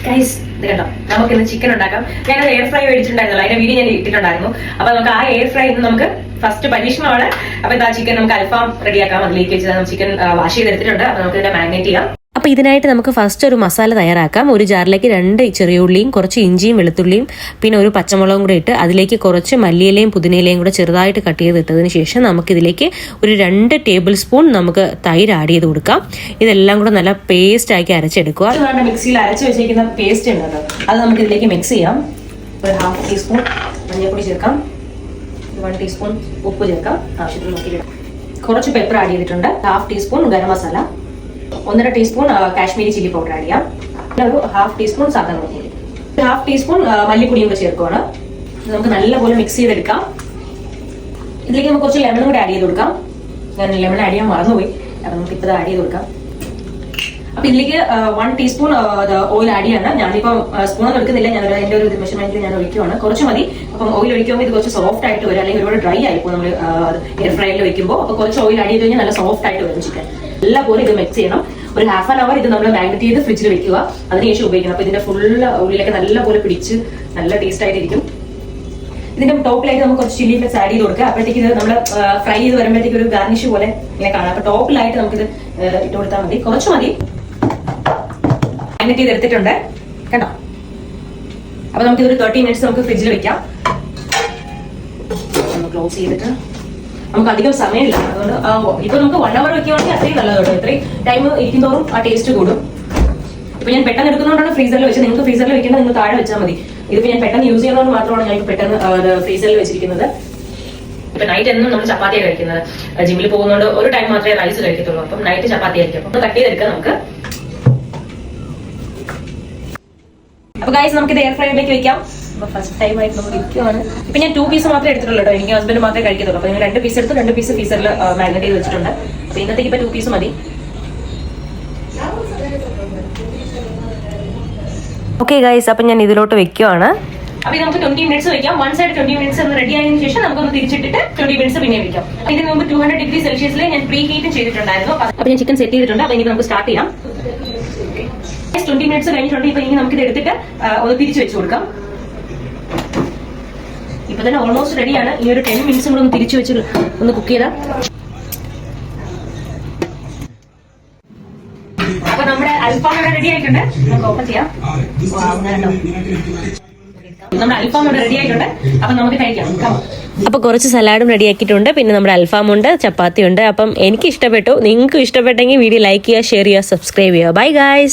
Guys ഇത് കണ്ടോ, നമുക്ക് ഇന്ന് ചിക്കൻ ഉണ്ടാക്കാം. ഞാൻ എയർ ഫ്രൈ മേടിച്ചിട്ടുണ്ടായിരുന്നല്ലോ, അതിന്റെ വീഡിയോ ഞാൻ ഇട്ടിട്ടുണ്ടായിരുന്നു. അപ്പൊ നമുക്ക് ആ എയർ ഫ്രൈ നമുക്ക് ഫസ്റ്റ് പരീക്ഷണമാണ്. അപ്പൊ ഇതാ ചിക്കൻ നമുക്ക് അൽഫാം റെഡിയാക്കാം. അതിലേക്ക് വെച്ച് ചിക്കൻ വാഷ് ചെയ്തെടുത്തിട്ടുണ്ട്. അപ്പൊ നമുക്ക് ഇതിന്റെ മാഗ്നേറ്റ് ചെയ്യാം. അപ്പോൾ ഇതിനായിട്ട് നമുക്ക് ഫസ്റ്റ് ഒരു മസാല തയ്യാറാക്കാം. ഒരു ജാറിലേക്ക് 2 ചെറിയ ഉള്ളിയും കുറച്ച് ഇഞ്ചിയും വെളുത്തുള്ളിയും പിന്നെ ഒരു പച്ചമുളകും കൂടെ ഇട്ട് അതിലേക്ക് കുറച്ച് മല്ലിയിലയും പുതിനയിലയും കൂടെ ചെറുതായിട്ട് കട്ട് ചെയ്തിട്ടതിന് ശേഷം നമുക്കിതിലേക്ക് ഒരു 2 ടേബിൾ സ്പൂൺ നമുക്ക് തൈര് ആഡ് ചെയ്ത് കൊടുക്കാം. ഇതെല്ലാം കൂടെ നല്ല പേസ്റ്റ് ആക്കി അരച്ചെടുക്കുക. മിക്സിയിൽ അരച്ച് വെച്ചിരിക്കുന്ന പേസ്റ്റ് ഉണ്ടല്ലോ, അത് നമുക്ക് ഇതിലേക്ക് മിക്സ് ചെയ്യാം. ഒരു 1/2 ടീസ്പൂൺ മഞ്ഞൾപ്പൊടി ചേർക്കാം, 1 ടീസ്പൂൺ ഉപ്പ് ചേർക്കാം, ആവശ്യത്തിന് നോക്കിയിടാം. കുറച്ച് പെപ്പർ ആഡ് ചെയ്തിട്ടുണ്ട്, 1/2 teaspoon garam masala, 1.5 teaspoon Kashmiri chilli powder add ചെയ്യാം, പിന്നെ ഒരു 1/2 ടീസ്പൂൺ സാധാരണ മുളകുപൊടി, 1/2 ടീസ്പൂൺ മല്ലിപ്പൊടിയും കൂടെ ചേർക്കുവാണ്. നമുക്ക് നല്ലപോലെ മിക്സ് ചെയ്തെടുക്കാം. ഇതിലേക്ക് നമുക്ക് കുറച്ച് ലെമൺ കൂടെ ആഡ് ചെയ്ത് കൊടുക്കാം. ഞാൻ ലെമൺ ആഡ് ചെയ്യാൻ മറന്നുപോയി, അപ്പൊ നമുക്ക് ഇപ്പോൾ ആഡ് ചെയ്ത് കൊടുക്കാം. അപ്പൊ ഇതിലേക്ക് 1 ടീസ്പൂൺ ഓയിൽ ആഡ് ചെയ്യാണ്. ഞാനിപ്പം സ്പൂണൊന്നും എടുക്കുന്നില്ല, ഞാൻ എന്റെ ഒരു മെഷർമെന്റിൽ ഞാൻ ഒഴിക്കുവാണ്. കുറച്ച് മതി. അപ്പം ഓയിൽ ഒഴിക്കുമ്പോൾ ഇത് കുറച്ച് സോഫ്റ്റ് ആയിട്ട് വരും, അല്ലെങ്കിൽ ഒരുപാട് ഡ്രൈ ആയിപ്പോൾ നമ്മൾ എയർ ഫ്രൈയിൽ വെക്കുമ്പോൾ. അപ്പൊ കുറച്ച് ഓയിൽ ആഡ് ചെയ്ത് കഴിഞ്ഞാൽ നല്ല സോഫ്റ്റ് ആയിട്ട് വരും ചിക്കൻ. നല്ലപോലെ ഇത് മിക്സ് ചെയ്യണം. ഒരു 1/2 hour ഇത് നമ്മൾ മാഗ്നേറ്റ് ചെയ്ത് ഫ്രിഡ്ജിൽ വെക്കുക, അതിനുശേഷം ഉപയോഗിക്കണം. അപ്പൊ ഇതിന്റെ ഫുള്ള് ഉള്ളിലൊക്കെ നല്ലപോലെ പിടിച്ച് നല്ല ടേസ്റ്റ് ആയിട്ടിരിക്കും. ഇതിന്റെ ടോപ്പിലായിട്ട് നമുക്ക് കുറച്ച് ചില്ലി ഫ്ലെക്സ് ആഡ് ചെയ്ത് കൊടുക്കുക. അപ്പോഴത്തേക്ക് ഇത് നമ്മൾ ഫ്രൈ ചെയ്ത് വരുമ്പോഴത്തേക്ക് ഒരു ഗാർണിഷ് പോലെ ഇങ്ങനെ കാണാം. അപ്പൊ ടോപ്പിലായിട്ട് നമുക്കിത് ഇട്ട് കൊടുത്താൽ മതി, കുറച്ച് മതി. മാഗ്നേറ്റ് ചെയ്ത് എടുത്തിട്ടുണ്ട് കണ്ടോ. അപ്പൊ നമുക്ക് ഇതൊരു 30 minutes നമുക്ക് ഫ്രിഡ്ജിൽ വെക്കാം. ക്ലോസ് ചെയ്തിട്ട് നമുക്ക് അധികം സമയമില്ല, അതുകൊണ്ട് ഇപ്പൊ നമുക്ക് 1 hour വെക്കുകയാണെങ്കിൽ അത്രയും നല്ലത് കേട്ടോ. ഇത്രയും ടൈം ഇരിക്കുന്നതോറും ആ ടേസ്റ്റ് കൂടും. ഇപ്പൊ ഞാൻ പെട്ടെന്ന് എടുക്കുന്നതുകൊണ്ടാണ് ഫ്രീസറിൽ വെച്ചത്. നിങ്ങൾക്ക് ഫ്രീസറിൽ വെക്കുന്നത് നിങ്ങൾ താഴെ വെച്ചാൽ മതി. ഇതിപ്പോ ഞാൻ പെട്ടെന്ന് യൂസ് ചെയ്യുന്നതുകൊണ്ട് മാത്രമാണ് ഞാൻ പെട്ടെന്ന് ഫ്രീസറിൽ വെച്ചിരിക്കുന്നത്. ഇപ്പൊ നൈറ്റ് എന്നും നമ്മൾ ചപ്പാത്തിയാണ് കഴിക്കുന്നത്. ജിമ്മിൽ പോകുന്നതുകൊണ്ട് ഒരു ടൈം മാത്രമേ റൈസ് കഴിക്കത്തുള്ളൂ. അപ്പം നൈറ്റ് ചപ്പാത്തി ആയിരിക്കും. അപ്പൊ കട്ട് ചെയ്തെടുക്കാം നമുക്ക്. അപ്പൊ ഗൈസ് നമുക്ക് ഇത് എയർ ഫ്രൈയിലേക്ക് വെക്കാം. ഫസ്റ്റ് ടൈം ആയിട്ട് നമ്മൾ ഇരിക്കുവാണ്. ഇപ്പൊ ഞാൻ 2 പീസ് മാത്രമേ എടുത്തിട്ടുള്ളൂ കേട്ടോ. എനിക്ക് ഹസ്ബൻഡ് മാത്രമേ കഴിക്കത്തുള്ളൂ. അപ്പൊ നിങ്ങൾ 2 പീസ് എടുത്ത് 2 പീസ് ഫ്രീസറിൽ മാഗ്നേറ്റ് ചെയ്ത് വെച്ചിട്ടുണ്ട്. അപ്പൊ ഇന്നത്തേക്ക് ഇപ്പൊ 2 പീസ് മതി. ഓക്കെ ഗൈസ്, അപ്പൊ ഞാൻ ഇതിലോട്ട് വെക്കുവാണ്. അപ്പൊ ഇത് നമുക്ക് 20 minutes വെക്കാം. 1 സൈഡ് 20 minutes ഒന്ന് റെഡി ആയതിനു ശേഷം നമുക്കൊന്ന് തിരിച്ചിട്ടിട്ട് 20 minutes പിന്നെ വെക്കാം. ഇതിന് മുമ്പ് 200 degree Celsius ഞാൻ പ്രീ ഹീറ്റും ചെയ്തിട്ടുണ്ടായിരുന്നു. അപ്പൊ ഞാൻ ചിക്കൻ സെറ്റ് ചെയ്തിട്ടുണ്ട്. അപ്പൊ ഇനി നമുക്ക് സ്റ്റാർട്ട് ചെയ്യാം. 20 minutes കഴിഞ്ഞിട്ടുണ്ട്. ഇപ്പൊ ഇനി നമുക്ക് ഇത് എടുത്തിട്ട് ഒന്ന് തിരിച്ചു വെച്ച് കൊടുക്കാം. ഇപ്പൊ തന്നെ ഓൾമോസ്റ്റ് റെഡിയാണ്. ഈ ഒരു 10 minutes കൂടെ ഒന്ന് തിരിച്ചു വെച്ച് ഒന്ന് കുക്ക് ചെയ്താൽ. അപ്പൊ നമ്മുടെ അൽഫാം ഇവിടെ റെഡി ആയിട്ടുണ്ട്. നമുക്ക് ഓപ്പൺ ചെയ്യാം. നമ്മുടെ അൽഫാം ഇവിടെ റെഡി ആയിട്ടുണ്ട്. അപ്പൊ നമുക്ക് കഴിക്കാം. അപ്പൊ കുറച്ച് സലാഡും റെഡിയാക്കിയിട്ടുണ്ട്. പിന്നെ നമ്മുടെ അൽഫാമുണ്ട്, ചപ്പാത്തി ഉണ്ട്. അപ്പം എനിക്ക് ഇഷ്ടപ്പെട്ടു. നിങ്ങൾക്ക് ഇഷ്ടപ്പെട്ടെങ്കിൽ വീഡിയോ ലൈക്ക് ചെയ്യുക, ഷെയർ ചെയ്യുക, സബ്സ്ക്രൈബ് ചെയ്യുക. Bye guys.